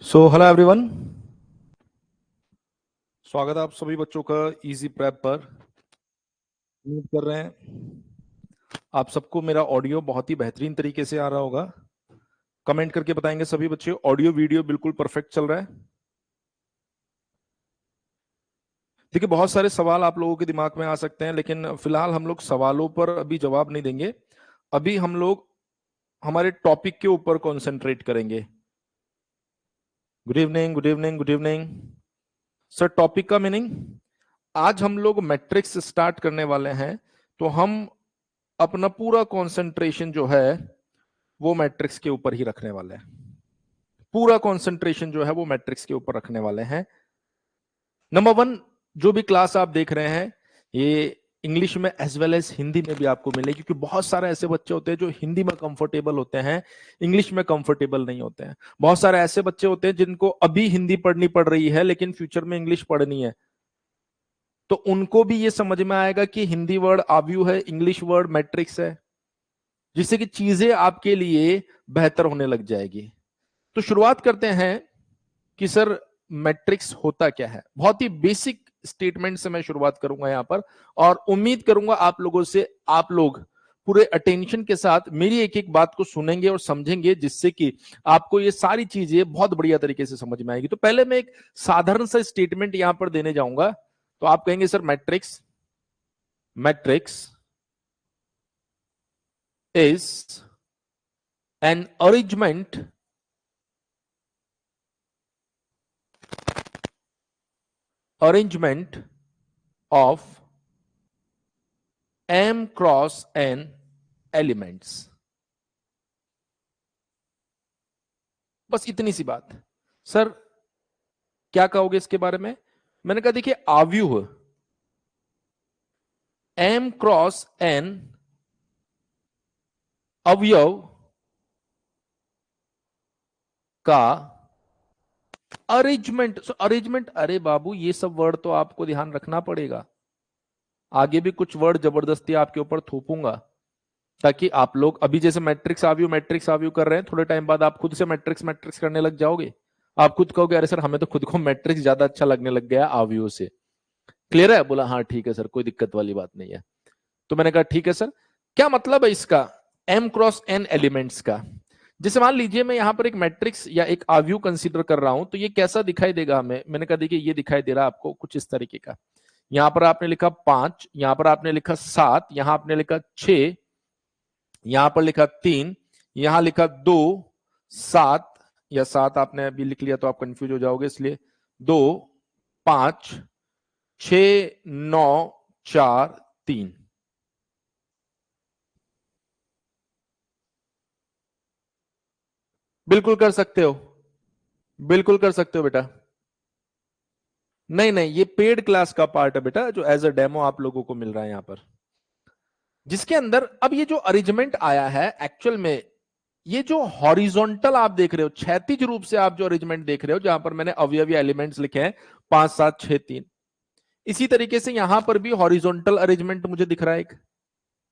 Hello everyone, स्वागत है आप सभी बच्चों का इजी प्रेप पर। उम्मीद कर रहे हैं आप सबको मेरा ऑडियो बहुत ही बेहतरीन तरीके से आ रहा होगा। कमेंट करके बताएंगे सभी बच्चे, ऑडियो वीडियो बिल्कुल परफेक्ट चल रहा है। देखिए, बहुत सारे सवाल आप लोगों के दिमाग में आ सकते हैं, लेकिन फिलहाल हम लोग सवालों पर अभी जवाब नहीं देंगे। अभी हम लोग हमारे टॉपिक के ऊपर कॉन्सेंट्रेट करेंगे। Good evening, good evening, good evening sir. Topic का मीनिंग, आज हम लोग मैट्रिक्स स्टार्ट करने वाले हैं, तो हम अपना पूरा कंसंट्रेशन जो है वो मैट्रिक्स के ऊपर ही रखने वाले हैं। पूरा कंसंट्रेशन जो है वो मैट्रिक्स के ऊपर रखने वाले हैं। नंबर वन, जो भी क्लास आप देख रहे हैं ये इंग्लिश में एज वेल एज हिंदी में भी आपको मिलेगी, क्योंकि बहुत सारे ऐसे बच्चे होते हैं जो हिंदी में कंफर्टेबल होते हैं, इंग्लिश में कंफर्टेबल नहीं होते हैं। बहुत सारे ऐसे बच्चे होते हैं जिनको अभी हिंदी पढ़नी पड़ रही है लेकिन फ्यूचर में इंग्लिश पढ़नी है, तो उनको भी ये समझ में आएगा कि हिंदी वर्ड आव्यू है, इंग्लिश वर्ड मैट्रिक्स है, जिससे कि चीजें आपके लिए बेहतर होने लग जाएगी। तो शुरुआत करते हैं कि सर मैट्रिक्स होता क्या है। बहुत ही बेसिक स्टेटमेंट से मैं शुरुआत करूंगा यहां पर, और उम्मीद करूंगा आप लोगों से आप लोग पूरे अटेंशन के साथ मेरी एक एक बात को सुनेंगे और समझेंगे, जिससे कि आपको ये सारी चीजें बहुत बढ़िया तरीके से समझ में आएगी। तो पहले मैं एक साधारण सा स्टेटमेंट यहां पर देने जाऊंगा, तो आप कहेंगे sir matrix is an arrangement of m cross n elements। बस इतनी सी बात। सर क्या कहोगे इसके बारे में? मैंने कहा देखिए, आव्यूह m क्रॉस n अवयव का अरेंजमेंट। अरेंजमेंट, अरे बाबू ये सब वर्ड तो आपको ध्यान रखना पड़ेगा। आगे भी कुछ वर्ड जबरदस्ती आपके ऊपर थोपूंगा, ताकि आप लोग अभी जैसे मैट्रिक्स आव्यू कर रहे हैं, थोड़े टाइम बाद आप खुद से मैट्रिक्स करने लग जाओगे। आप खुद कहोगे अरे सर हमें तो खुद को मैट्रिक्स ज्यादा अच्छा लगने लग गया आव्यू से। क्लियर है? बोला हाँ ठीक है सर, कोई दिक्कत वाली बात नहीं है। तो मैंने कहा ठीक है सर, क्या मतलब है इसका m क्रॉस n एलिमेंट्स का? जैसे मान लीजिए मैं यहां पर एक मैट्रिक्स या एक आव्यू कंसीडर कर रहा हूं, तो ये कैसा दिखाई देगा हमें? मैंने कहा देखिए ये दिखाई दे रहा है आपको कुछ इस तरीके का। यहां पर आपने लिखा 5, यहां पर आपने लिखा 7, यहां आपने लिखा 6, यहां पर लिखा 3, यहां लिखा 2, 7, या 7 आपने अभी लिख लिया तो आप कंफ्यूज हो जाओगे, इसलिए 2, 5, 6, 9, 4, 3। बिल्कुल कर सकते हो, बिल्कुल कर सकते हो बेटा। नहीं नहीं, ये पेड क्लास का पार्ट है बेटा, जो एज अ डेमो आप लोगों को मिल रहा है यहां पर, जिसके अंदर अब ये जो अरेंजमेंट आया है एक्चुअल में, ये जो हॉरिजॉन्टल आप देख रहे हो, क्षैतिज रूप से आप जो अरेंजमेंट देख रहे हो, जहां पर मैंने अवयवी एलिमेंट्स लिखे हैं 5, 7, 6, 3, इसी तरीके से यहां पर भी हॉरिजॉन्टल अरेंजमेंट मुझे दिख रहा है एक।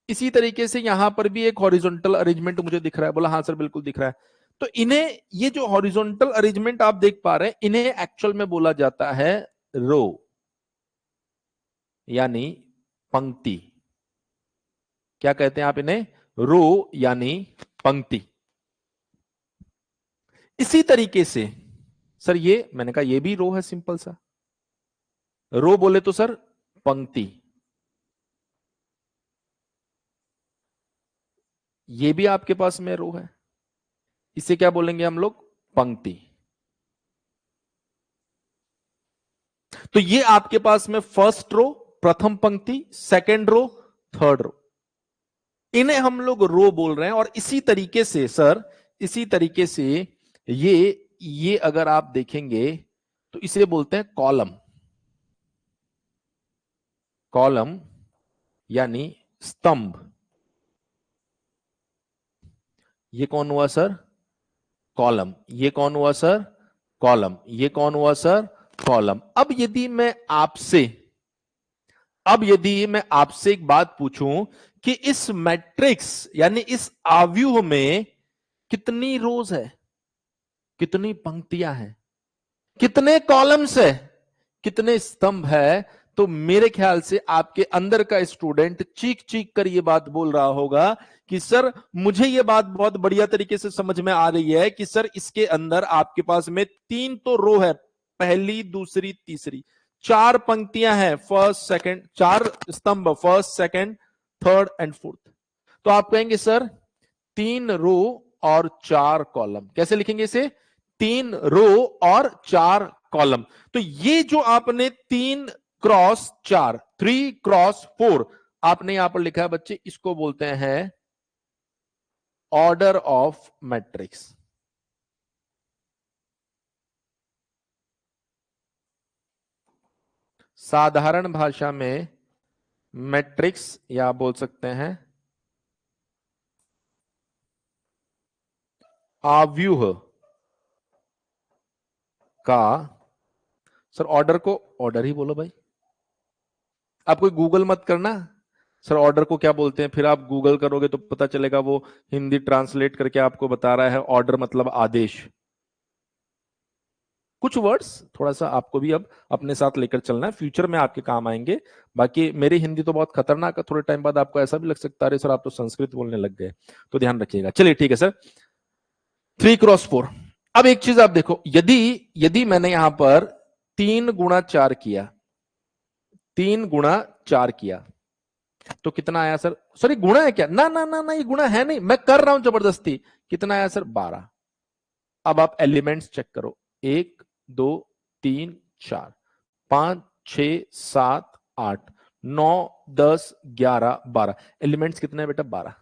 इसी तरीके से यहां पर भी एक हॉरिजॉन्टल अरेंजमेंट मुझे दिख रहा है। बोला हाँ सर बिल्कुल दिख रहा है। तो इन्हें, ये जो हॉरिजॉन्टल अरेंजमेंट आप देख पा रहे हैं, इन्हें एक्चुअल में बोला जाता है रो, यानी पंक्ति। क्या कहते हैं आप इन्हें? रो यानी पंक्ति। इसी तरीके से सर ये मैंने कहा ये भी रो है, सिंपल सा। रो बोले तो सर पंक्ति, ये भी आपके पास में रो है, इसे क्या बोलेंगे हम लोग? पंक्ति। तो ये आपके पास में फर्स्ट रो, प्रथम पंक्ति, सेकंड रो, थर्ड रो, इन्हें हम लोग रो बोल रहे हैं। और इसी तरीके से सर, इसी तरीके से ये अगर आप देखेंगे तो इसे बोलते हैं कॉलम। कॉलम यानी स्तंभ। ये कौन हुआ सर? कॉलम। ये कौन हुआ सर? कॉलम। ये कौन हुआ सर? कॉलम। अब यदि मैं आपसे एक बात पूछूं कि इस मैट्रिक्स यानी इस आव्यूह में कितनी रोज है, कितनी पंक्तियां हैं, कितने कॉलम्स है, कितने स्तंभ है। तो मेरे ख्याल से आपके अंदर का स्टूडेंट चीख चीख कर ये बात बोल रहा होगा कि सर मुझे ये बात बहुत बढ़िया तरीके से समझ में आ रही है कि सर इसके अंदर आपके पास में 3 तो रो है, पहली दूसरी तीसरी, 4 पंक्तियां हैं, फर्स्ट सेकंड, 4 स्तंभ, first second third and fourth. तो आप कहेंगे सर 3 रो और 4 कॉलम, कैसे लिखेंगे इसे, 3 रो और 4 कॉलम। तो ये जो आपने 3 क्रॉस 4, 3 क्रॉस 4 आपने यहां पर लिखा है बच्चे, इसको बोलते हैं ऑर्डर ऑफ मैट्रिक्स। साधारण भाषा में मैट्रिक्स या बोल सकते हैं आव्यूह का, सर ऑर्डर को ऑर्डर ही बोलो भाई, आप कोई गूगल मत करना, सर ऑर्डर को क्या बोलते हैं, फिर आप गूगल करोगे तो पता चलेगा वो हिंदी ट्रांसलेट करके आपको बता रहा है ऑर्डर मतलब आदेश। कुछ वर्ड्स थोड़ा सा आपको भी अब अपने साथ लेकर चलना है, फ्यूचर में आपके काम आएंगे। बाकी मेरी हिंदी तो बहुत खतरनाक है, थोड़े टाइम बाद आपको ऐसा भी लग सकता है सर आप तो संस्कृत बोलने लग गए, तो ध्यान रखिएगा। चलिए ठीक है सर, 3 क्रॉस 4। अब एक चीज आप देखो, यदि यदि मैंने यहां पर 3 गुणा 4 किया, 3 गुणा 4 किया तो कितना आया सर, सर ये गुणा है क्या, ना ना ना ना ये गुणा है नहीं, मैं कर रहा हूं जबरदस्ती। कितना आया सर, 12। अब आप एलिमेंट्स चेक करो, 1 2 3 4 5 6 7 8 9 10 11 12 एलिमेंट्स कितने हैं बेटा, 12।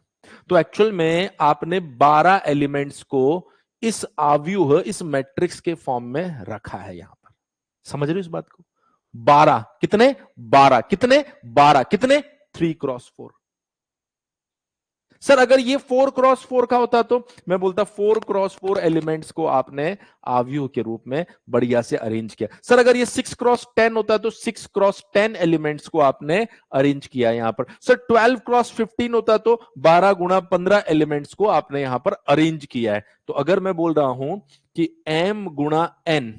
तो एक्चुअल में आपने 12 एलिमेंट्स को इस आव्यूह, इस मैट्रिक्स के फॉर्म में रखा है यहां पर। समझ रहे हो इस बात को, 12 कितने, 12 कितने, 12 कितने, 3 क्रॉस 4। सर अगर ये 4 क्रॉस 4 का होता तो मैं बोलता 4 क्रॉस 4 एलिमेंट्स को आपने आव्यूह के रूप में बढ़िया से अरेंज किया। सर अगर ये 6 क्रॉस 10 होता तो 6 क्रॉस 10 एलिमेंट्स को आपने अरेंज किया यहां पर। सर 12 क्रॉस 15 होता तो 12 गुणा 15 एलिमेंट्स को आपने यहां पर अरेंज किया है। तो अगर मैं बोल रहा हूं कि m गुणा n,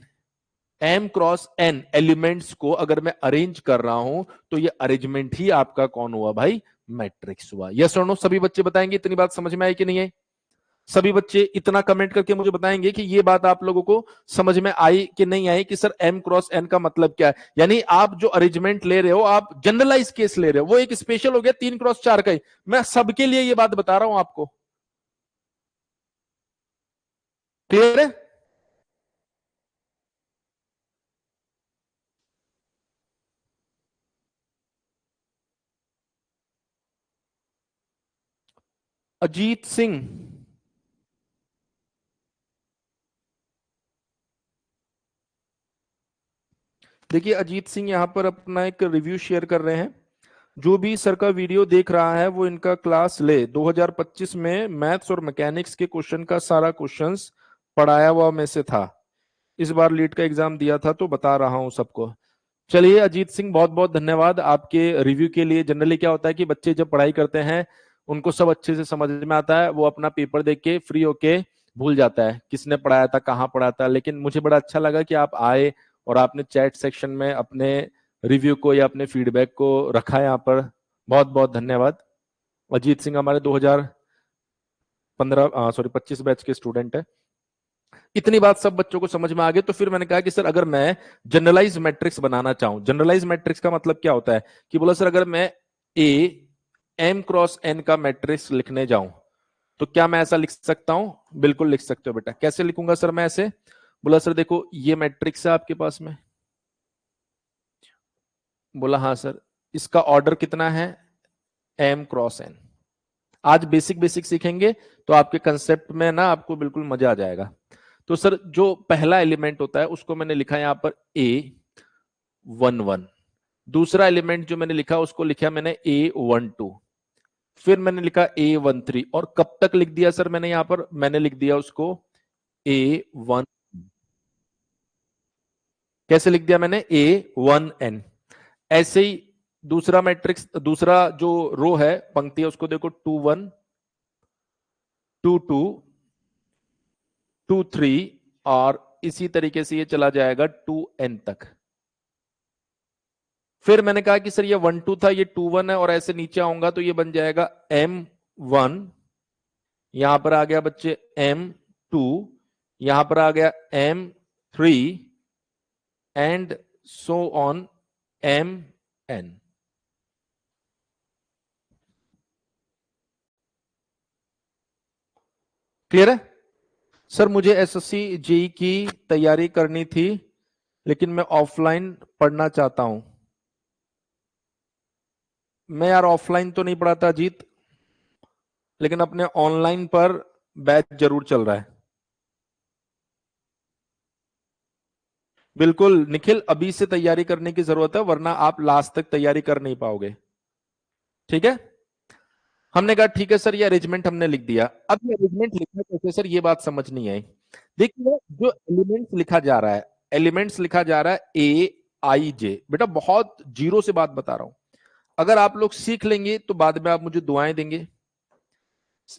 m cross n elements को अगर मैं अरेंज कर रहा हूं तो ये अरेंजमेंट ही आपका कौन हुआ भाई, मैट्रिक्स हुआ। यस और नो सभी बच्चे बताएंगे, इतनी बात समझ में आई कि नहीं है, सभी बच्चे इतना कमेंट करके मुझे बताएंगे कि ये बात आप लोगों को समझ में आई कि नहीं आई, कि सर m क्रॉस n का मतलब क्या है। यानी आप जो अरेंजमेंट ले रहे हो आप जनरलाइज केस ले रहे हो, वो एक स्पेशल हो गया 3 क्रॉस 4 का ही, मैं सबके लिए ये बात बता रहा हूं आपको। क्लियर है, अजीत सिंह, देखिए अजीत सिंह यहां पर अपना एक रिव्यू शेयर कर रहे हैं। जो भी सर का वीडियो देख रहा है वो इनका क्लास ले, 2025 में मैथ्स और मैकेनिक्स के क्वेश्चन का सारा क्वेश्चंस पढ़ाया हुआ में से था, इस बार लीड का एग्जाम दिया था तो बता रहा हूं सबको। चलिए अजीत सिंह बहुत बहुत धन्यवाद आपके रिव्यू के लिए। जनरली क्या होता है कि बच्चे जब पढ़ाई करते हैं उनको सब अच्छे से समझ में आता है, वो अपना पेपर देख के फ्री होके भूल जाता है किसने पढ़ाया था, कहाँ पढ़ाया था। लेकिन मुझे बड़ा अच्छा लगा कि आप आए और आपने चैट सेक्शन में अपने रिव्यू को या अपने फीडबैक को रखा यहाँ पर, बहुत बहुत धन्यवाद। अजीत सिंह हमारे 2015 सॉरी 25 बैच के स्टूडेंट है। इतनी बात सब बच्चों को समझ में आ गई। तो फिर मैंने कहा कि सर अगर मैं जनरलाइज मैट्रिक्स बनाना चाहूं, जनरलाइज मैट्रिक्स का मतलब क्या होता है कि बोला सर अगर मैं ए m क्रॉस n का मैट्रिक्स लिखने जाऊं तो क्या मैं ऐसा लिख सकता हूं, बिल्कुल लिख सकते हो बेटा। कैसे लिखूंगा सर मैं ऐसे, बोला सर देखो ये मैट्रिक्स है आपके पास में, बोला हाँ सर, इसका ऑर्डर कितना है m क्रॉस n। आज बेसिक बेसिक सीखेंगे तो आपके कंसेप्ट में ना आपको बिल्कुल मजा आ जाएगा। तो सर जो पहला एलिमेंट होता है उसको मैंने लिखा यहां पर A11, दूसरा एलिमेंट जो मैंने लिखा उसको लिखा मैंने A12, फिर मैंने लिखा A13 और कब तक लिख दिया सर मैंने यहां पर, मैंने लिख दिया उसको A1, कैसे लिख दिया मैंने A1n। ऐसे ही दूसरा मैट्रिक्स, दूसरा जो रो है पंक्ति है उसको देखो 21 22 23 और इसी तरीके से ये चला जाएगा 2n तक। फिर मैंने कहा कि सर ये 1 2 था, ये 2 1 है, और ऐसे नीचे आऊंगा तो ये बन जाएगा m1, यहां पर आ गया बच्चे m2, यहां पर आ गया m3 and so on mn। Clear है सर? मुझे एसएससी जेई की तैयारी करनी थी, लेकिन मैं ऑफलाइन पढ़ना चाहता हूं। मैं यार ऑफलाइन तो नहीं पढ़ाता जीत, लेकिन अपने ऑनलाइन पर बैच जरूर चल रहा है। बिल्कुल निखिल, अभी से तैयारी करने की जरूरत है, वरना आप लास्ट तक तैयारी कर नहीं पाओगे। ठीक है, हमने कहा ठीक है सर, ये अरेंजमेंट हमने लिख दिया। अब ये अरेंजमेंट लिखना कैसे सर, ये बात समझ नहीं आई। देखिए जो एलिमेंट्स लिखा जा रहा है, एलिमेंट्स लिखा जा रहा है AIJ। बेटा बहुत जीरो से बात बता रहा हूं, अगर आप लोग सीख लेंगे तो बाद में आप मुझे दुआएं देंगे।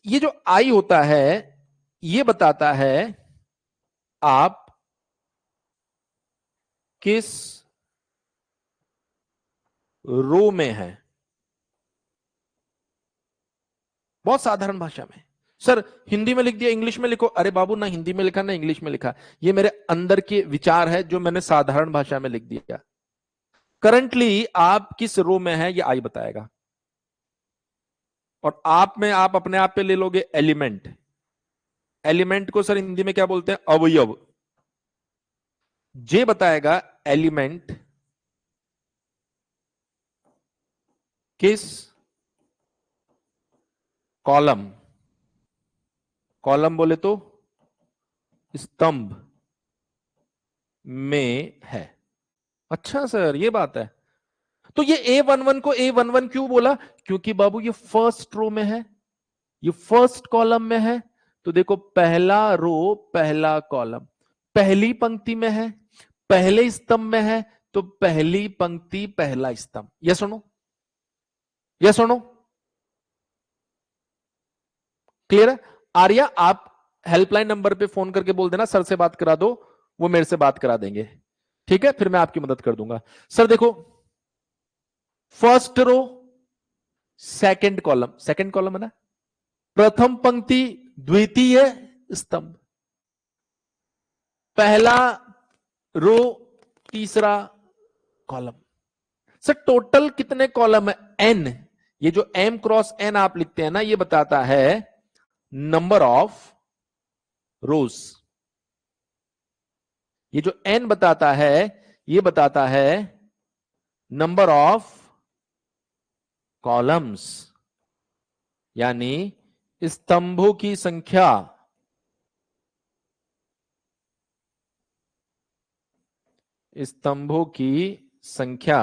ये जो आई होता है ये बताता है आप किस रो में है। बहुत साधारण भाषा में। सर हिंदी में लिख दिया, इंग्लिश में लिखो। अरे बाबू, ना हिंदी में लिखा ना इंग्लिश में लिखा, ये मेरे अंदर के विचार है जो मैंने साधारण भाषा में लिख दिया। करंटली आप किस रो में है ये आई बताएगा, और आप में आप अपने आप पे ले लोगे एलिमेंट। एलिमेंट को सर हिंदी में क्या बोलते हैं? अवयव। जे बताएगा एलिमेंट किस कॉलम, कॉलम बोले तो स्तंभ में है। अच्छा सर ये बात है। तो ये A11 को A11 क्यों बोला? क्योंकि बाबू ये फर्स्ट रो में है, ये फर्स्ट कॉलम में है। तो देखो पहला रो पहला कॉलम पहली पंक्ति में है, पहले स्तंभ में है, तो पहली पंक्ति पहला स्तंभ। ये सुनो, ये सुनो, क्लियर है? आर्या आप हेल्पलाइन नंबर पे फोन करके बोल देना सर से बात करा दो, वो मेरे से बात करा देंगे। ठीक है, फिर मैं आपकी मदद कर दूंगा। सर देखो first row second column, second column है ना, प्रथम पंक्ति द्वितीय स्तंभ, पहला रो तीसरा कॉलम। सर टोटल कितने कॉलम है? n। ये जो m क्रॉस n आप लिखते हैं ना, ये बताता है नंबर ऑफ रोज। ये जो n बताता है ये बताता है नंबर ऑफ कॉलम्स, यानी स्तंभों की संख्या। स्तंभों की संख्या,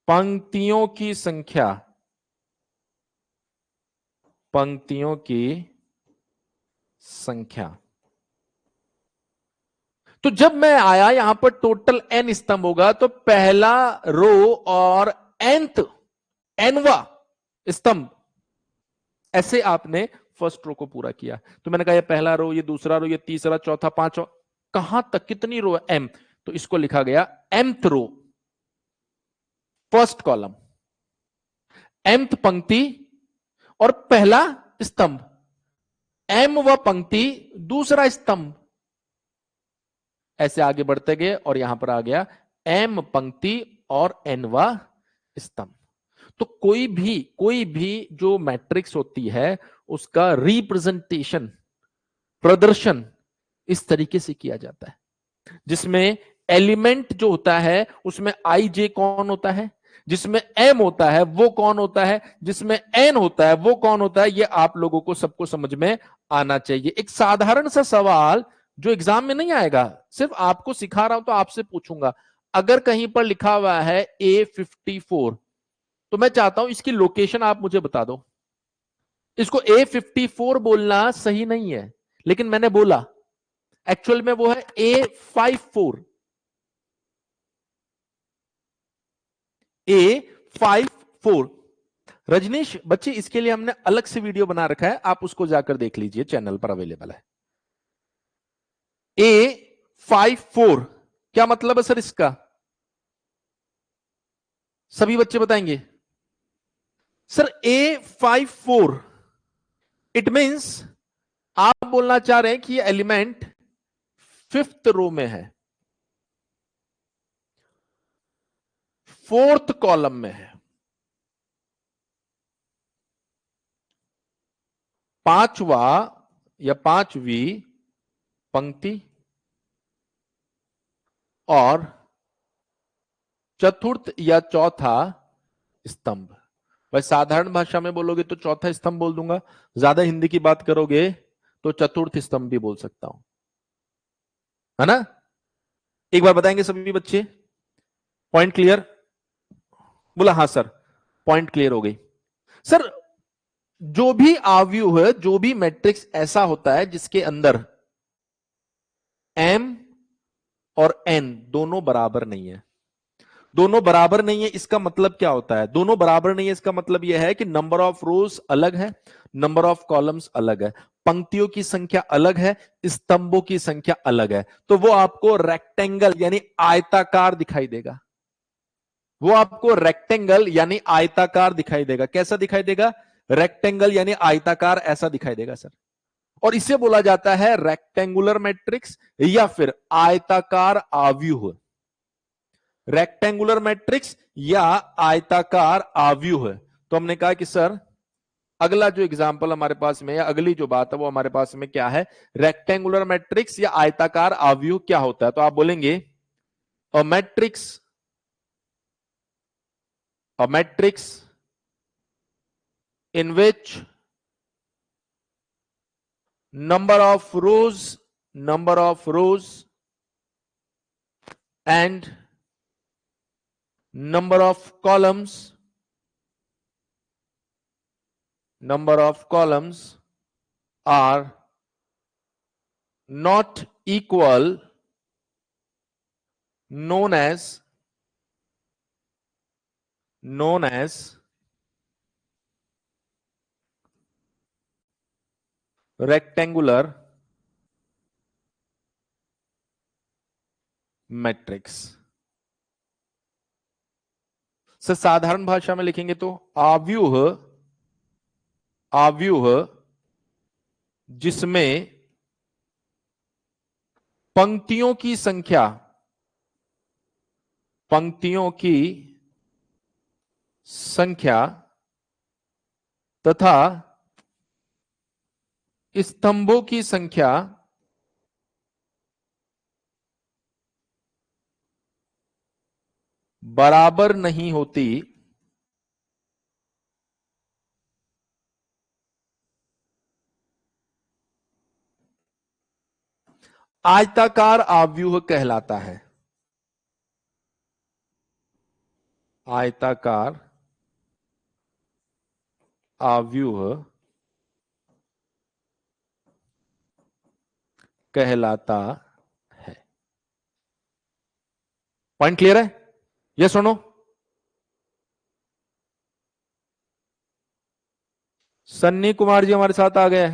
पंक्तियों की संख्या, पंक्तियों की संख्या। तो जब मैं आया यहां पर टोटल n स्तंभ होगा, तो पहला रो और nवा स्तंभ, ऐसे आपने फर्स्ट रो को पूरा किया। तो मैंने कहा ये पहला रो, ये दूसरा रो, ये तीसरा, चौथा, पांचवा, कहां तक कितनी रो है? m। तो इसको लिखा गया mth row first column, mth पंक्ति और पहला स्तंभ, m व पंक्ति दूसरा स्तंभ। ऐसे आगे बढ़ते गए और यहां पर आ गया m पंक्ति और nवा स्तंभ। तो कोई भी जो मैट्रिक्स होती है उसका रिप्रेजेंटेशन, प्रदर्शन इस तरीके से किया जाता है, जिसमें एलिमेंट जो होता है उसमें आई जे कौन होता है, जिसमें m होता है वो कौन होता है, जिसमें n होता है वो कौन होता है। ये आप लोगों को सबको समझ में आना चाहिए। एक साधारण सा सवाल जो एग्जाम में नहीं आएगा, सिर्फ आपको सिखा रहा हूं तो आपसे पूछूंगा। अगर कहीं पर लिखा हुआ है A54, तो मैं चाहता हूं इसकी लोकेशन आप मुझे बता दो। इसको A54 बोलना सही नहीं है, लेकिन मैंने बोला एक्चुअल में वो है A54। A54। रजनीश बच्चे इसके लिए हमने अलग से वीडियो बना रखा है, आप उसको जाकर देख लीजिए, चैनल पर अवेलेबल है। A54 क्या मतलब है सर इसका? सभी बच्चे बताएंगे। सर A54 इट मींस आप बोलना चाह रहे हैं कि ये एलिमेंट 5th रो में है, 4th कॉलम में है, 5वां या 5वीं पंक्ति और चतुर्थ या चौथा स्तंभ। भाई साधारण भाषा में बोलोगे तो चौथा स्तंभ बोल दूंगा, ज्यादा हिंदी की बात करोगे तो चतुर्थ स्तंभ भी बोल सकता हूं, है ना? एक बार बताएंगे सभी बच्चे, पॉइंट क्लियर? बोला हाँ सर, पॉइंट क्लियर हो गई। सर जो भी आव्यूह है, जो भी मैट्रिक्स ऐसा होता है जिसके अंदर m और n दोनों बराबर नहीं है, दोनों बराबर नहीं है इसका मतलब क्या होता है? दोनों बराबर नहीं है इसका मतलब यह है कि नंबर ऑफ रोज अलग है, नंबर ऑफ कॉलम्स अलग है, पंक्तियों की संख्या अलग है, स्तंभों की संख्या अलग है, तो वो आपको रेक्टेंगल यानी आयताकार दिखाई देगा। वो आपको रेक्टेंगल यानी आयताकार दिखाई देगा। कैसा दिखाई देगा? रेक्टेंगल यानी आयताकार ऐसा दिखाई देगा सर। और इसे बोला जाता है रेक्टेंगुलर मैट्रिक्स या फिर आयताकार आव्यूह। रेक्टेंगुलर मैट्रिक्स या आयताकार आव्यूह है। तो हमने कहा कि सर अगला जो एग्जाम्पल हमारे पास में या अगली जो बात है वो हमारे पास में क्या है? रेक्टेंगुलर मैट्रिक्स या आयताकार आव्यूह क्या होता है? तो आप बोलेंगे a matrix in which number of rows and number of columns are not equal, known as rectangular matrix. Sir साधारण भाषा में लिखेंगे तो आव्यूह जिसमें पंक्तियों की संख्या तथा स्तंभों की संख्या बराबर नहीं होती, आयताकार आव्यूह कहलाता है। आयताकार आव्यूह कहलाता है। पॉइंट क्लियर है? ये सुनो, सन्नी कुमार जी हमारे साथ आ गए।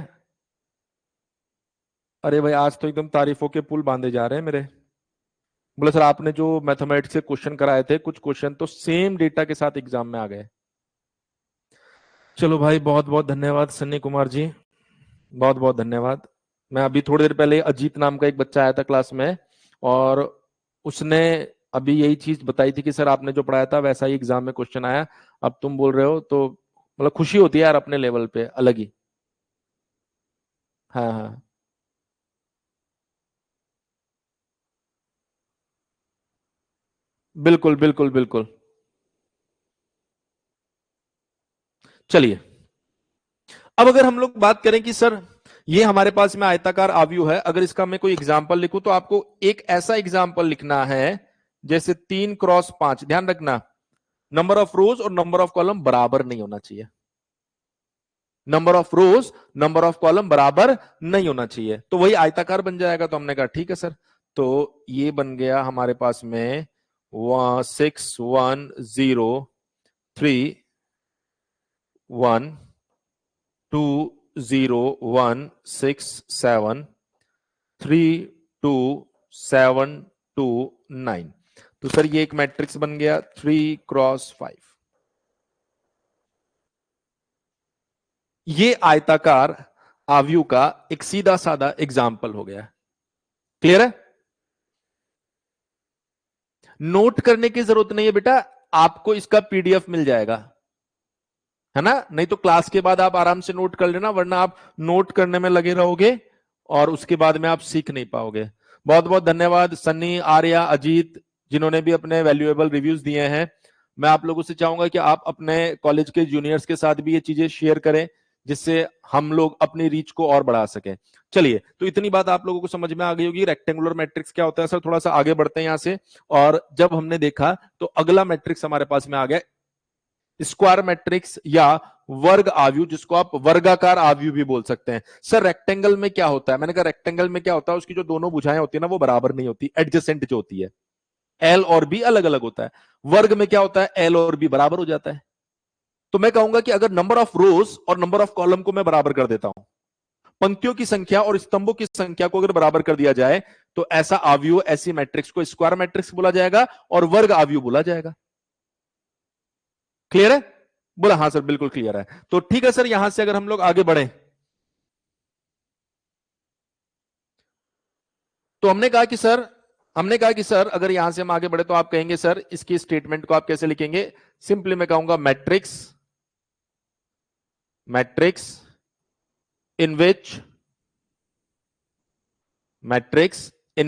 अरे भाई आज तो एकदम तारीफों के पुल बांधे जा रहे हैं मेरे। बोले सर आपने जो मैथमेटिक्स के क्वेश्चन कराए थे कुछ क्वेश्चन तो सेम डेटा के साथ एग्जाम में आ गए। चलो भाई बहुत बहुत धन्यवाद सन्नी कुमार जी, बहुत बहुत धन्यवाद। मैं अभी थोड़ी देर पहले अजीत नाम का एक बच्चा आया था क्लास में और उसने अभी यही चीज बताई थी कि सर आपने जो पढ़ाया था वैसा ही एग्जाम में क्वेश्चन आया, अब तुम बोल रहे हो तो मतलब खुशी होती है यार, अपने लेवल पे अलग ही। हाँ हाँ बिल्कुल बिल्कुल बिल्कुल। चलिए अब अगर हम लोग बात करें कि सर ये हमारे पास में आयताकार आव्यूह है, अगर इसका मैं कोई एग्जांपल लिखूं तो आपको एक ऐसा एग्जांपल लिखना है जैसे 3x5। ध्यान रखना नंबर ऑफ रोज और नंबर ऑफ कॉलम बराबर नहीं होना चाहिए। Number of rose number of column बराबर नहीं होना चाहिए, तो वही आयताकार बन जाएगा। तो हमने कहा ठीक है सर, तो ये बन गया हमारे पास में 6 1 0 3 1 2 0 1 6 7 3 2 7 2 9। तो सर ये एक मैट्रिक्स बन गया 3x5। ये आयताकार आव्यूह का एक सीधा साधा एग्जाम्पल हो गया। क्लियर है? नोट करने की जरूरत नहीं है बेटा, आपको इसका पीडीएफ मिल जाएगा, है ना? नहीं तो क्लास के बाद आप आराम से नोट कर लेना, वरना आप नोट करने में लगे रहोगे और उसके बाद में आप सीख नहीं पाओगे। बहुत बहुत धन्यवाद सन्नी, आर्या, अजीत, जिन्होंने भी अपने वैल्यूएबल रिव्यूज दिए हैं। मैं आप लोगों से चाहूंगा कि आप अपने कॉलेज के जूनियर्स के साथ भी ये चीजें शेयर करें, जिससे हम लोग अपनी रीच को और बढ़ा सकें। चलिए, तो इतनी बात आप लोगों को समझ में आ गई होगी रेक्टेंगुलर मैट्रिक्स क्या होता है। सर थोड़ा सा आगे बढ़ते हैं यहां से, और जब हमने देखा तो अगला मैट्रिक्स हमारे पास में आ गया स्क्वायर मैट्रिक्स या वर्ग आव्यूह, जिसको आप वर्गाकार आव्यूह भी बोल सकते हैं। सर रेक्टेंगल में क्या होता है? मैंने कहा रेक्टेंगल में क्या होता है, उसकी जो दोनों भुजाएं होती है ना वो बराबर नहीं होती, एडजेसेंट जो होती है, एल और बी अलग अलग होता है। वर्ग में क्या होता है, एल और बी बराबर हो जाता है। तो मैं कहूंगा कि अगर नंबर ऑफ रोज और नंबर ऑफ कॉलम को मैं बराबर कर देता हूं, पंक्तियों की संख्या और स्तंभों की संख्या को अगर बराबर कर दिया जाए, तो ऐसा आव्यूह, ऐसी मैट्रिक्स को स्क्वायर मैट्रिक्स बोला जाएगा और वर्ग आव्यूह बोला जाएगा। क्लियर है? बोला हाँ सर, बिल्कुल क्लियर है। तो ठीक है सर, यहां से अगर हम लोग आगे बढ़े, तो हमने कहा कि सर अगर यहां से हम आगे बढ़े तो आप कहेंगे सर इसकी स्टेटमेंट को आप कैसे लिखेंगे? सिंपली मैं कहूंगा matrix in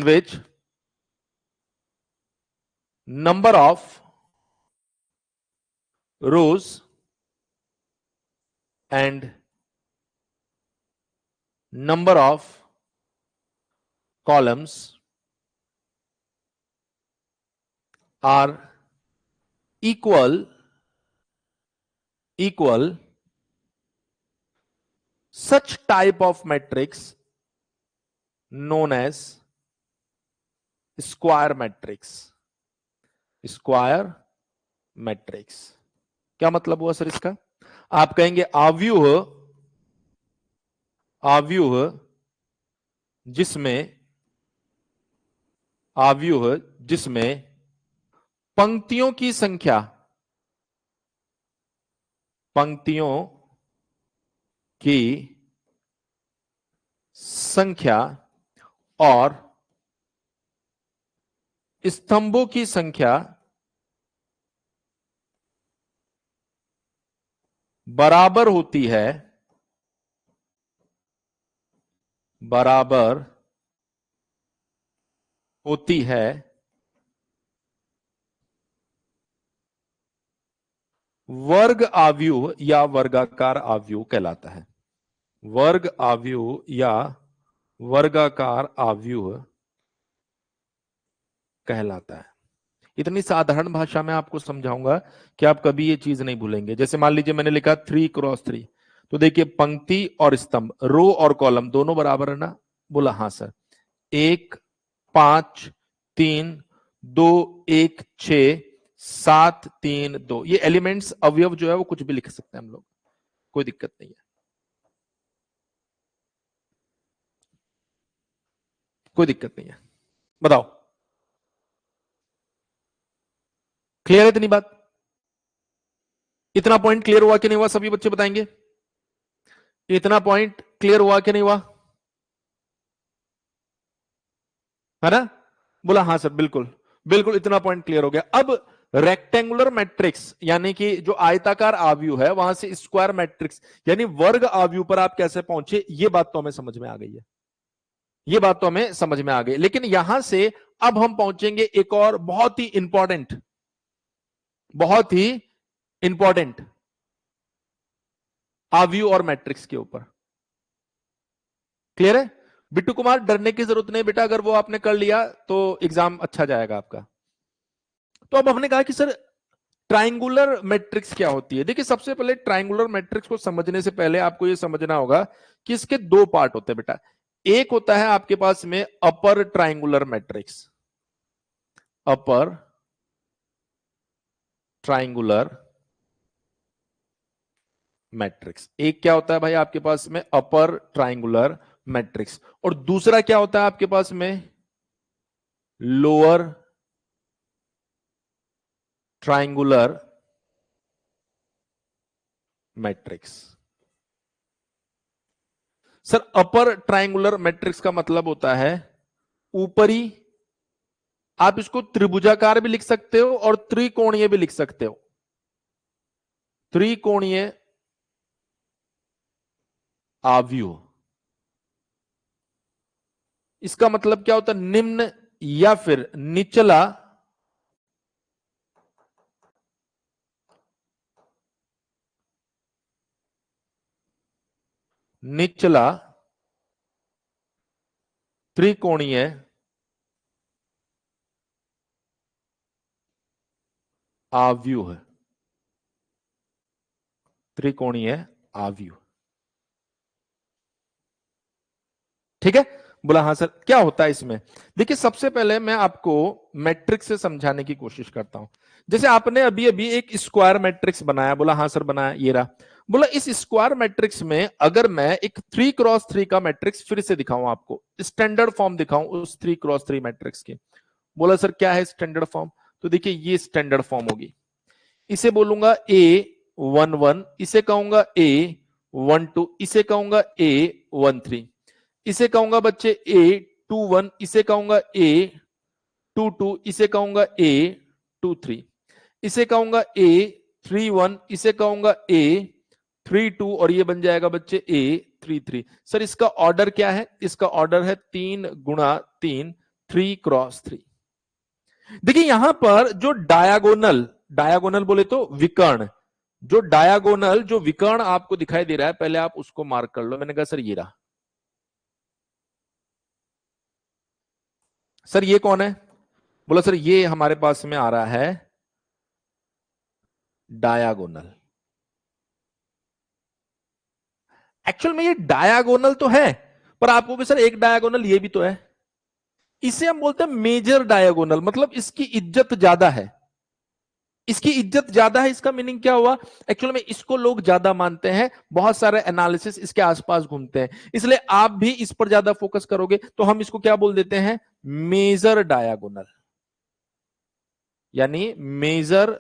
which number of rows and number of columns are equal such type of matrix known as square matrix। क्या मतलब हुआ सर इसका? आप कहेंगे आव्यूह जिसमें पंक्तियों की संख्या और स्तंभों की संख्या बराबर होती है वर्ग आव्यूह या वर्गाकार आव्यूह कहलाता है। वर्ग आव्यूह या वर्गाकार आव्यूह कहलाता है। इतनी साधारण भाषा में आपको समझाऊंगा कि आप कभी ये चीज नहीं भूलेंगे। जैसे मान लीजिए मैंने लिखा 3x3, तो देखिए पंक्ति और स्तंभ, रो और कॉलम दोनों बराबर है ना? बोला हाँ सर। 1 5 3 2 1 6 7 3 2, ये एलिमेंट्स अवयव जो है वो कुछ भी लिख सकते हैं हम लोग, कोई दिक्कत नहीं है, कोई दिक्कत नहीं है। बताओ, क्लियर है इतनी बात? इतना पॉइंट क्लियर हुआ कि नहीं हुआ? सभी बच्चे बताएंगे, इतना पॉइंट क्लियर हुआ कि नहीं हुआ? है ना? बोला हाँ सर, बिल्कुल बिल्कुल, इतना पॉइंट क्लियर हो गया। अब रेक्टेंगुलर मैट्रिक्स यानी कि जो आयताकार आव्यूह है, वहां से स्क्वायर मैट्रिक्स यानी वर्ग आव्यूह पर आप कैसे पहुंचे, ये बात तो हमें समझ में आ गई है, ये बात तो हमें समझ में आ गई। लेकिन यहां से अब हम पहुंचेंगे एक और बहुत ही इंपॉर्टेंट आव्यूह और मैट्रिक्स के ऊपर। क्लियर है? बिट्टू कुमार, डरने की जरूरत नहीं बेटा, अगर वो आपने कर लिया तो एग्जाम अच्छा जाएगा आपका। तो अब हमने कहा कि सर ट्राइंगुलर मैट्रिक्स क्या होती है। देखिए सबसे पहले ट्राइंगुलर मैट्रिक्स को समझने से पहले आपको यह समझना होगा कि इसके दो पार्ट होते हैं बेटा। एक होता है आपके पास में upper triangular matrix, upper triangular matrix. एक क्या होता है भाई आपके पास में अपर ट्राइंगुलर मैट्रिक्स, और दूसरा क्या होता है आपके पास में lower triangular matrix. Sir upper triangular matrix का मतलब होता है ऊपरी, आप इसको त्रिभुजाकार भी लिख सकते हो और त्रिकोणीय भी लिख सकते हो। त्रिकोणीय आव्यूह, इसका मतलब क्या होता है? निम्न या फिर निचला निचला त्रिकोणीय आव्यूह, त्रिकोणीय आव्यूह। ठीक है, बोला हाँ सर। क्या होता है इसमें? देखिए सबसे पहले मैं आपको मैट्रिक्स से समझाने की कोशिश करता हूं। जैसे आपने अभी अभी एक स्क्वायर मैट्रिक्स बनाया, बोला हाँ सर बनाया, ये रहा। बोला इस स्क्वायर मैट्रिक्स में अगर मैं एक 3x3 का मैट्रिक्स फिर से दिखाऊं, आपको स्टैंडर्ड फॉर्म दिखाऊं उस 3x3 मैट्रिक्स की। बोला सर क्या है स्टैंडर्ड फॉर्म? तो देखिए ये स्टैंडर्ड फॉर्म होगी। इसे बोलूंगा A11, इसे कहूंगा A12, इसे कहूंगा A13, इसे कहूंगा बच्चे A21, इसे कहूंगा A22, इसे कहूंगा A23, इसे कहूंगा A31, इसे कहूंगा A32 और ये बन जाएगा बच्चे A33। सर इसका ऑर्डर क्या है? इसका ऑर्डर है 3x3, 3x3। देखिए यहां पर जो डायगोनल, डायगोनल बोले तो विकर्ण, जो डायगोनल जो विकर्ण आपको दिखाई दे रहा है, पहले आप उसको मार्क कर लो। मैंने कहा सर ये रहा। सर ये कौन है? बोला सर ये हमारे पास में आ रहा है डायगोनल। एक्चुअल में ये डायगोनल तो है, पर आपको भी सर एक डायगोनल ये भी तो है। इसे हम बोलते हैं मेजर डायगोनल, मतलब इसकी इज्जत ज्यादा है। इसकी इज्जत ज्यादा है, इसका मीनिंग क्या हुआ? एक्चुअल में इसको लोग ज्यादा मानते हैं, बहुत सारे एनालिसिस इसके आसपास घूमते हैं, इसलिए आप भी इस पर ज्यादा फोकस करोगे तो हम इसको क्या बोल देते हैं? मेजर डायगोनल, यानी मेजर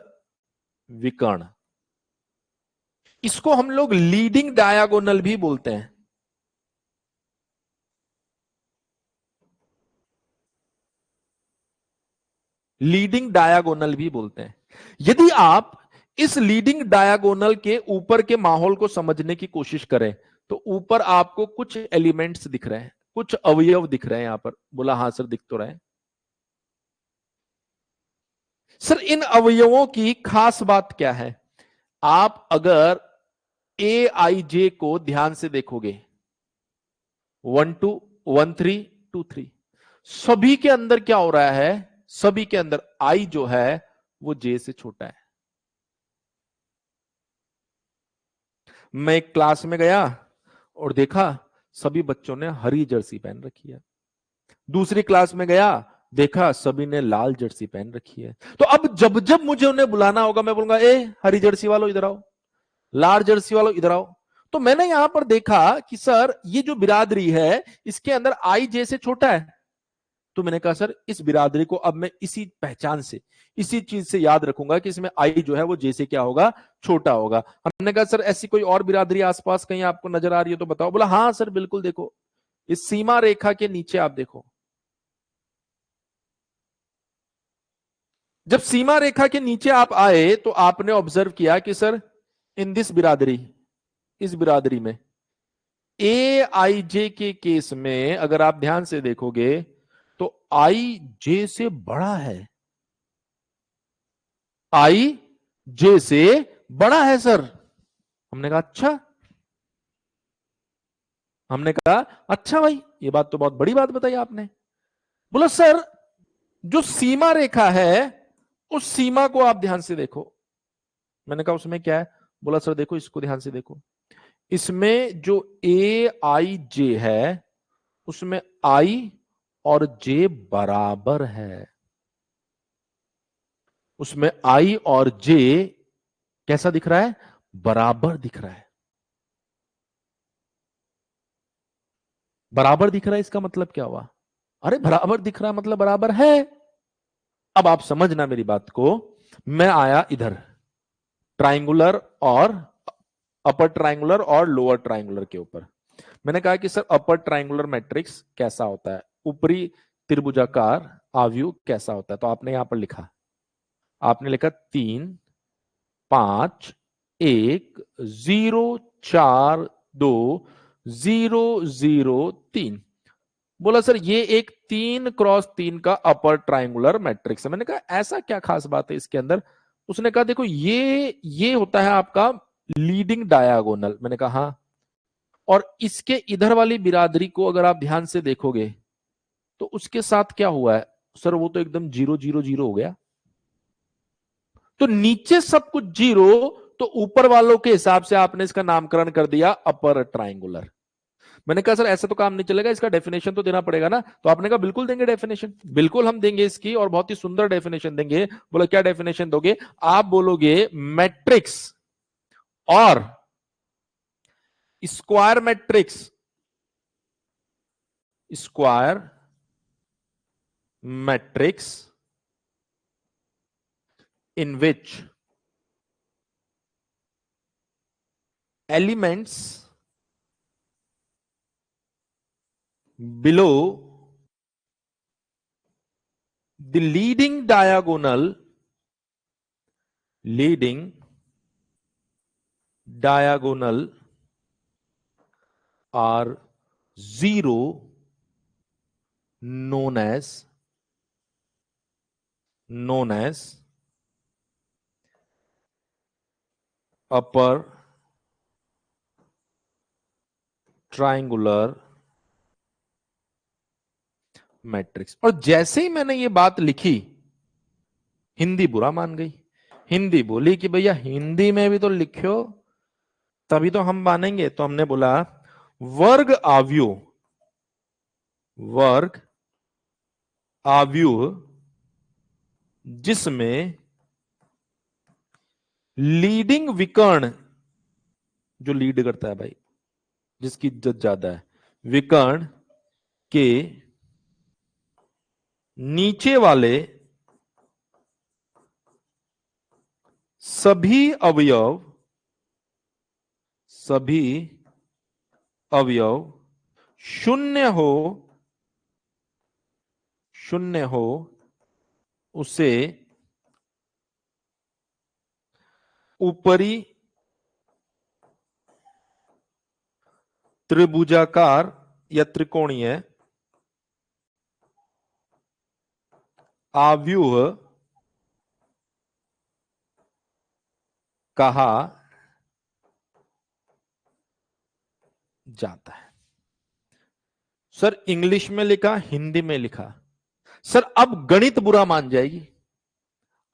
विकर्ण। इसको हम लोग लीडिंग डायगोनल भी बोलते हैं। लीडिंग डायगोनल भी बोलते हैं। यदि आप इस लीडिंग डायगोनल के ऊपर के माहौल को समझने की कोशिश करें तो ऊपर आपको कुछ एलिमेंट्स दिख रहे हैं, कुछ अवयव दिख रहे हैं यहां पर। बोला हाँ सर दिख तो रहे हैं। सर इन अवयवों की खास बात क्या है? आप अगर ए आई जे को ध्यान से देखोगे, 12, 13, 23, सभी के अंदर क्या हो रहा है? सभी के अंदर आई जो है वो जे से छोटा है। मैं एक क्लास में गया और देखा सभी बच्चों ने हरी जर्सी पहन रखी है। दूसरी क्लास में गया, देखा सभी ने लाल जर्सी पहन रखी है। तो अब जब जब मुझे उन्हें बुलाना होगा मैं बोलूंगा ए हरी जर्सी वालों इधर आओ, लाल जर्सी वालों इधर आओ। तो मैंने यहां पर देखा कि सर ये जो बिरादरी है इसके अंदर आई जे से छोटा है। तो मैंने कहा सर इस बिरादरी को अब मैं इसी पहचान से, इसी चीज से याद रखूंगा कि इसमें आई जो है वो जे से क्या होगा? छोटा होगा। हमने कहा सर ऐसी कोई और बिरादरी आसपास कहीं आपको नजर आ रही है तो बताओ। बोला हाँ सर बिल्कुल, देखो इस सीमा रेखा के नीचे आप देखो। जब सीमा रेखा के नीचे आप आए तो आपने ऑब्जर्व किया कि सर इन दिस बिरादरी, इस बिरादरी में ए आई जे के केस में अगर आप ध्यान से देखोगे तो आई जे से बड़ा है। आई जे से बड़ा है सर। हमने कहा अच्छा, हमने कहा अच्छा भाई ये बात तो बहुत बड़ी बात बताई आपने। बोला सर जो सीमा रेखा है उस सीमा को आप ध्यान से देखो। मैंने कहा उसमें क्या है? बोला सर देखो इसको ध्यान से देखो, इसमें जो ए आई जे है उसमें आई और जे बराबर है। उसमें आई और जे कैसा दिख रहा है? बराबर दिख रहा है। बराबर दिख रहा है इसका मतलब क्या हुआ? अरे बराबर दिख रहा मतलब बराबर है। अब आप समझना मेरी बात को, मैं आया इधर ट्राइंगुलर और अपर ट्राइंगुलर और लोअर ट्राइंगुलर के ऊपर। मैंने कहा कि सर अपर ट्राइंगुलर मैट्रिक्स कैसा होता है, ऊपरी त्रिभुजाकार आव्यूह कैसा होता है। तो आपने यहां पर लिखा, आपने लिखा 3 5 1 0 4 2 0 0 3। बोला सर ये एक 3x3 का अपर ट्राइंगुलर मैट्रिक्स है। मैंने कहा ऐसा क्या खास बात है इसके अंदर। उसने कहा देखो ये होता है आपका लीडिंग डायगोनल। मैंने कहा हाँ, और इसके इधर वाली बिरादरी को अगर आप ध्यान से देखोगे तो उसके साथ क्या हुआ है सर, वो तो एकदम 0 0 0 हो गया। तो नीचे सब कुछ 0, तो ऊपर वालों के हिसाब से आपने इसका नामकरण कर दिया अपर ट्राइंगुलर। मैंने कहा सर ऐसा तो काम नहीं चलेगा, इसका डेफिनेशन तो देना पड़ेगा ना। तो आपने कहा बिल्कुल देंगे डेफिनेशन, बिल्कुल हम देंगे इसकी, और बहुत ही सुंदर डेफिनेशन देंगे। बोला क्या डेफिनेशन दोगे। आप बोलोगे मैट्रिक्स और square matrix, square matrix in which elements below the leading diagonal are zero, known as upper triangular matrix. और जैसे ही मैंने ये बात लिखी, हिंदी बुरा मान गई। हिंदी बोली कि भैया हिंदी में भी तो लिखो तभी तो हम मानेंगे। तो हमने बोला वर्ग आव्यूह जिसमें लीडिंग विकर्ण, जो लीड करता है भाई, जिसकी इज्जत ज्यादा है, विकर्ण के नीचे वाले सभी अवयव शून्य हो उसे ऊपरी त्रिभुजाकार या त्रिकोणीय आव्यूह कहा जाता है। सर इंग्लिश में लिखा, हिंदी में लिखा। सर अब गणित बुरा मान जाएगी।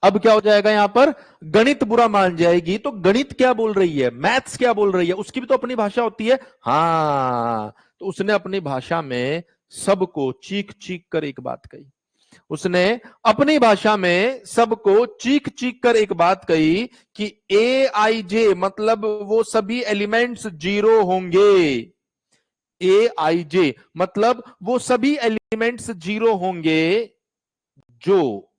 अब क्या हो जाएगा यहां पर, गणित बुरा मान जाएगी। तो गणित क्या बोल रही है, मैथ्स क्या बोल रही है, उसकी भी तो अपनी भाषा होती है। हाँ, तो उसने अपनी भाषा में सबको चीख चीख कर एक बात कही। उसने अपनी भाषा में सबको चीख चीख कर एक बात कही कि ए आई जे मतलब वो सभी एलिमेंट्स 0 होंगे। ए आई जे मतलब वो सभी एलिमेंट्स 0 होंगे जो,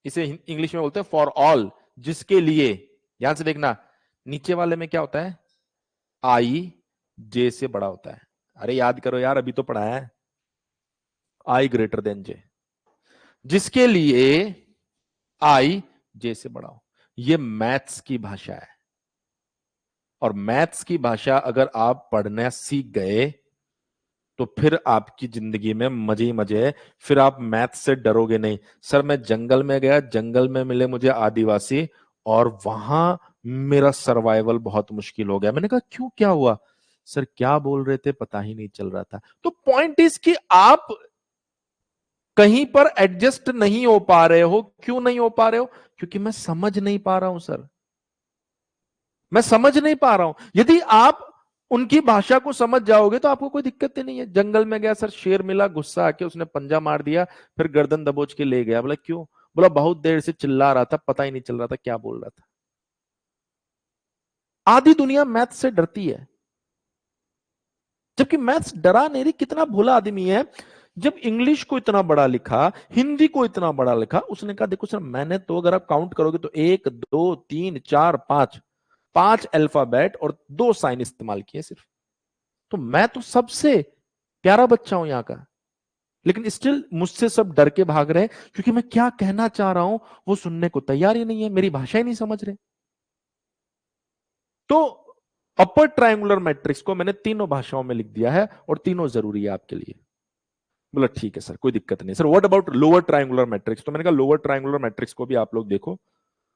इसे इंग्लिश में बोलते हैं फॉर ऑल, जिसके लिए, ध्यान से देखना, नीचे वाले में क्या होता है, आई जे से बड़ा होता है। अरे याद करो यार, अभी तो पढ़ाया है, आई ग्रेटर देन जे, जिसके लिए आई जे से बड़ा हो। ये मैथ्स की भाषा है। और मैथ्स की भाषा अगर आप पढ़ना सीख गए तो फिर आपकी जिंदगी में मजे ही मजे है। फिर आप मैथ्स से डरोगे नहीं। सर मैं जंगल में गया, जंगल में मिले मुझे आदिवासी, और वहां मेरा सर्वाइवल बहुत मुश्किल हो गया। मैंने कहा क्यों, क्या हुआ। सर क्या बोल रहे थे पता ही नहीं चल रहा था। तो पॉइंट इज कि आप कहीं पर एडजस्ट नहीं हो पा रहे हो। क्यों नहीं हो पा रहे हो, क्योंकि मैं समझ नहीं पा रहा हूं सर, मैं समझ नहीं पा रहा हूं। यदि आप उनकी भाषा को समझ जाओगे तो आपको कोई दिक्कत ही नहीं है। जंगल में गया सर, शेर मिला, गुस्सा आके उसने पंजा मार दिया, फिर गर्दन दबोच के ले गया। बोला क्यों, बोला बहुत देर से चिल्ला रहा था, पता ही नहीं चल रहा था क्या बोल रहा था। आधी दुनिया मैथ्स से डरती है, जबकि मैथ्स डरा नहीं रही। कितना भोला आदमी है। जब इंग्लिश को इतना बड़ा लिखा, हिंदी को इतना बड़ा लिखा, उसने कहा देखो सर मैंने तो अगर आप काउंट करोगे तो 1 2 3 4 5 5 अल्फाबेट और 2 साइन इस्तेमाल किए सिर्फ। तो मैं तो सबसे प्यारा बच्चा हूं यहां का, लेकिन स्टिल मुझसे सब डर के भाग रहे हैं क्योंकि मैं क्या कहना चाह रहा हूं वो सुनने को तैयार ही नहीं है, मेरी भाषा ही नहीं समझ रहे। तो अपर ट्रायंगुलर मैट्रिक्स को मैंने तीनों भाषाओं में लिख दिया है और तीनों जरूरी है आपके लिए। बोला ठीक है सर कोई दिक्कत नहीं। Sir what about lower triangular matrix? तो मैंने कहा लोअर ट्रायंगुलर मैट्रिक्स को भी आप लोग देखो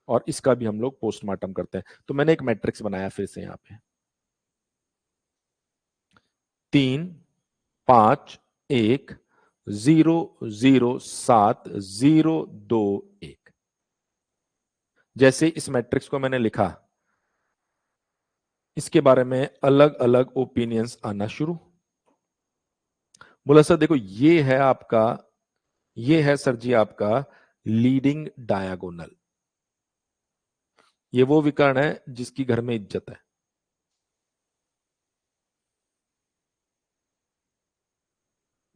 और इसका भी हम लोग पोस्टमार्टम करते हैं। तो मैंने एक मैट्रिक्स बनाया फिर से यहां पे 3 5 1 0 0 7 0 2 1। जैसे इस मैट्रिक्स को मैंने लिखा, इसके बारे में अलग अलग ओपिनियंस आना शुरू। बोला सर देखो ये है आपका, ये है सर जी आपका लीडिंग डायगोनल, ये वो विकर्ण है जिसकी घर में इज्जत है।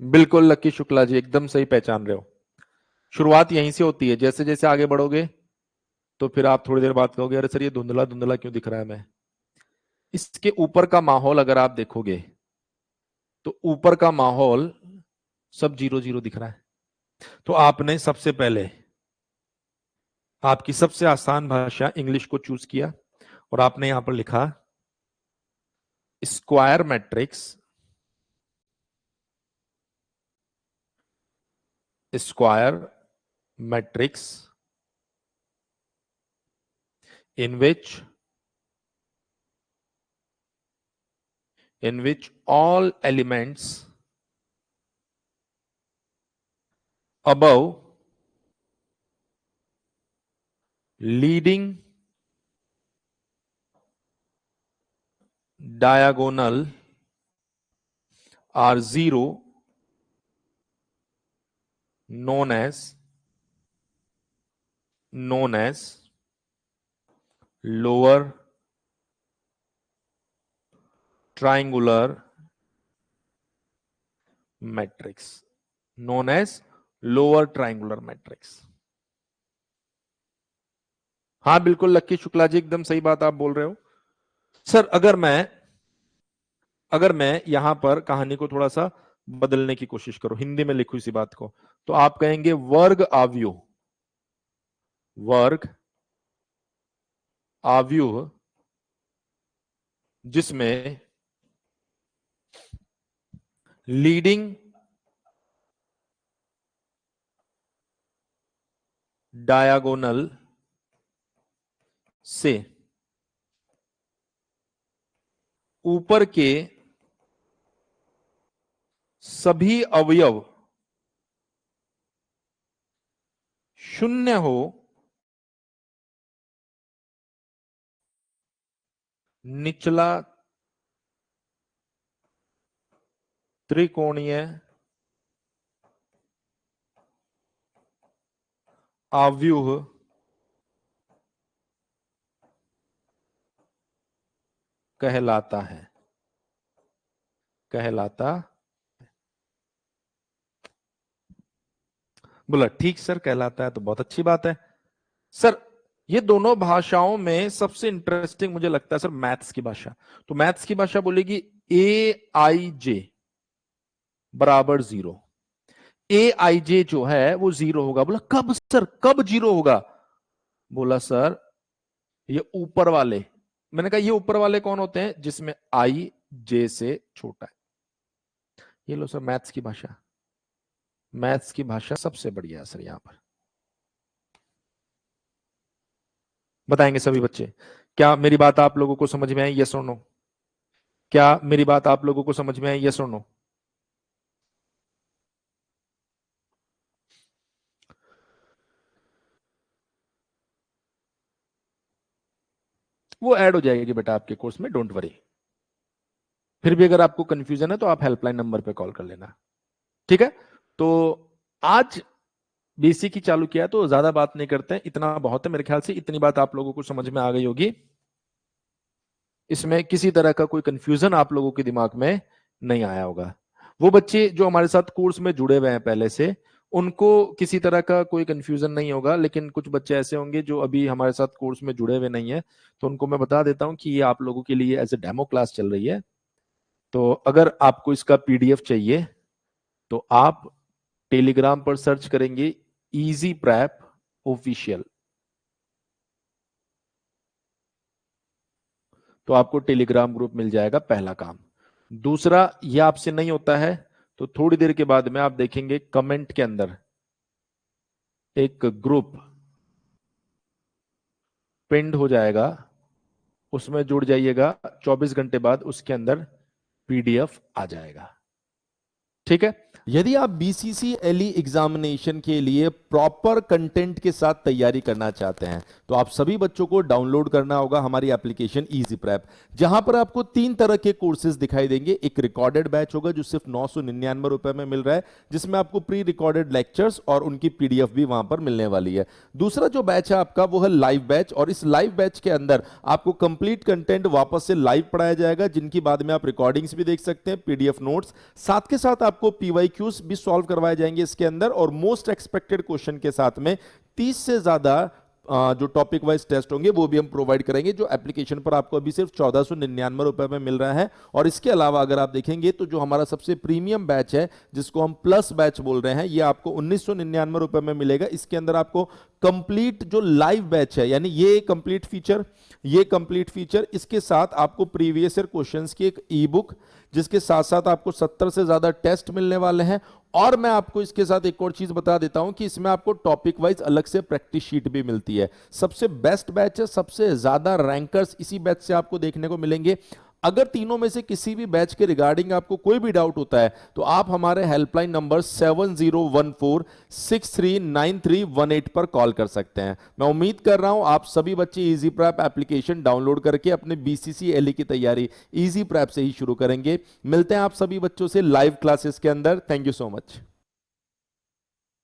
बिल्कुल लक्की शुक्ला जी एकदम सही पहचान रहे हो। शुरुआत यहीं से होती है, जैसे जैसे आगे बढ़ोगे तो फिर आप थोड़ी देर बाद कहोगे अरे सर ये धुंधला धुंधला क्यों दिख रहा है। मैं इसके ऊपर का माहौल अगर आप देखोगे तो ऊपर का माहौल सब 0 0 दिख रहा है। तो आपने सबसे पहले आपकी सबसे आसान भाषा इंग्लिश को चूज किया और आपने यहां पर लिखा square matrix, square matrix in which all elements above leading diagonal are 0 known as lower triangular matrix, known as lower triangular matrix। हाँ बिल्कुल लक्की शुक्ला जी एकदम सही बात आप बोल रहे हो। सर अगर मैं यहां पर कहानी को थोड़ा सा बदलने की कोशिश करूं, हिंदी में लिखूं इसी बात को, तो आप कहेंगे वर्ग आव्यूह, वर्ग आव्यूह जिसमें लीडिंग डायगोनल से ऊपर के सभी अवयव शून्य हो, निचला त्रिकोणीय आव्यूह कहलाता है, कहलाता। बोला ठीक सर कहलाता है तो बहुत अच्छी बात है। सर ये दोनों भाषाओं में सबसे इंटरेस्टिंग मुझे लगता है सर मैथ्स की भाषा। तो मैथ्स की भाषा बोलेगी ए आई जे बराबर 0। ए आई जे जो है वो 0 होगा। बोला कब सर, कब 0 होगा? बोला सर ये ऊपर वाले, मैंने कहा ये ऊपर वाले कौन होते हैं? जिसमें आई जे से छोटा है। ये लो सर मैथ्स की भाषा, मैथ्स की भाषा सबसे बढ़िया है सर। यहां पर बताएंगे सभी बच्चे, क्या मेरी बात आप लोगों को समझ में आई? यस और नो? क्या मेरी बात आप लोगों को समझ में आई? यस और नो? वो ऐड हो जाएगी बेटा आपके कोर्स में, डोंट वरी। फिर भी अगर आपको कंफ्यूजन है तो आप हेल्पलाइन नंबर पे कॉल कर लेना, ठीक है? तो आज बेसिक ही चालू किया तो ज्यादा बात नहीं करते हैं, इतना बहुत है मेरे ख्याल से। इतनी बात आप लोगों को समझ में आ गई होगी, इसमें किसी तरह का कोई कंफ्यूजन आप लोगों के दिमाग में नहीं आया होगा। वो बच्चे जो हमारे साथ कोर्स में जुड़े हुए हैं पहले से, उनको किसी तरह का कोई कंफ्यूजन नहीं होगा। लेकिन कुछ बच्चे ऐसे होंगे जो अभी हमारे साथ कोर्स में जुड़े हुए नहीं है, तो उनको मैं बता देता हूँ कि ये आप लोगों के लिए एज ए डेमो क्लास चल रही है। तो अगर आपको इसका पीडीएफ चाहिए तो आप टेलीग्राम पर सर्च करेंगे इजी प्रैप ऑफिशियल, तो आपको टेलीग्राम ग्रुप मिल जाएगा, पहला काम। दूसरा, ये आपसे नहीं होता है तो थोड़ी देर के बाद में आप देखेंगे कमेंट के अंदर एक ग्रुप पिंड हो जाएगा, उसमें जुड़ जाइएगा। 24 घंटे बाद उसके अंदर पीडीएफ आ जाएगा। ठीक है। यदि आप बीसीसीएलई एग्जामिनेशन के लिए प्रॉपर कंटेंट के साथ तैयारी करना चाहते हैं तो आप सभी बच्चों को डाउनलोड करना होगा हमारी एप्लीकेशन इजी प्रेप, जहां पर आपको 3 तरह के कोर्सेज दिखाई देंगे। एक रिकॉर्डेड बैच होगा जो सिर्फ 999 रुपए में मिल रहा है, जिसमें आपको प्री रिकॉर्डेड लेक्चर्स और उनकी पीडीएफ भी वहां पर मिलने वाली है। दूसरा जो बैच है आपका वो है लाइव बैच, और इस लाइव बैच के अंदर आपको कंप्लीट कंटेंट वापस से लाइव पढ़ाया जाएगा, जिनकी बाद में आप रिकॉर्डिंग्स भी देख सकते हैं, पीडीएफ नोट्स, साथ के साथ आपको पीवाईक्यूज भी सॉल्व करवाए जाएंगे इसके अंदर, और मोस्ट एक्सपेक्टेड क्वेश्चन के साथ में 30 से ज्यादा जो टॉपिक वाइज टेस्ट होंगे वो भी हम प्रोवाइड करेंगे, जो एप्लीकेशन पर आपको अभी सिर्फ 1499 रुपए में मिल रहा है। और इसके अलावा अगर आप देखेंगे तो जो हमारा सबसे प्रीमियम बैच है, जिसको हम प्लस बैच बोल रहे हैं, ये आपको 1999 रुपए में मिलेगा। इसके अंदर आपको कंप्लीट जो लाइव बैच है, यानी ये कंप्लीट फीचर, इसके साथ आपको प्रीवियस ईयर क्वेश्चंस की एक ई बुक, जिसके साथ साथ आपको 70 से ज्यादा टेस्ट मिलने वाले हैं। और मैं आपको इसके साथ एक और चीज बता देता हूं कि इसमें आपको टॉपिक वाइज अलग से प्रैक्टिस शीट भी मिलती है। सबसे बेस्ट बैच है, सबसे ज्यादा रैंकर्स इसी बैच से आपको देखने को मिलेंगे। अगर तीनों में से किसी भी बैच के रिगार्डिंग आपको कोई भी डाउट होता है तो आप हमारे हेल्पलाइन नंबर 7014639318 पर कॉल कर सकते हैं। मैं उम्मीद कर रहा हूं आप सभी बच्चे इजी प्रैप एप्लीकेशन डाउनलोड करके अपने बीसीसीएलई की तैयारी इजी प्रैप से ही शुरू करेंगे। मिलते हैं आप सभी बच्चों से लाइव क्लासेस के अंदर। Thank you so much.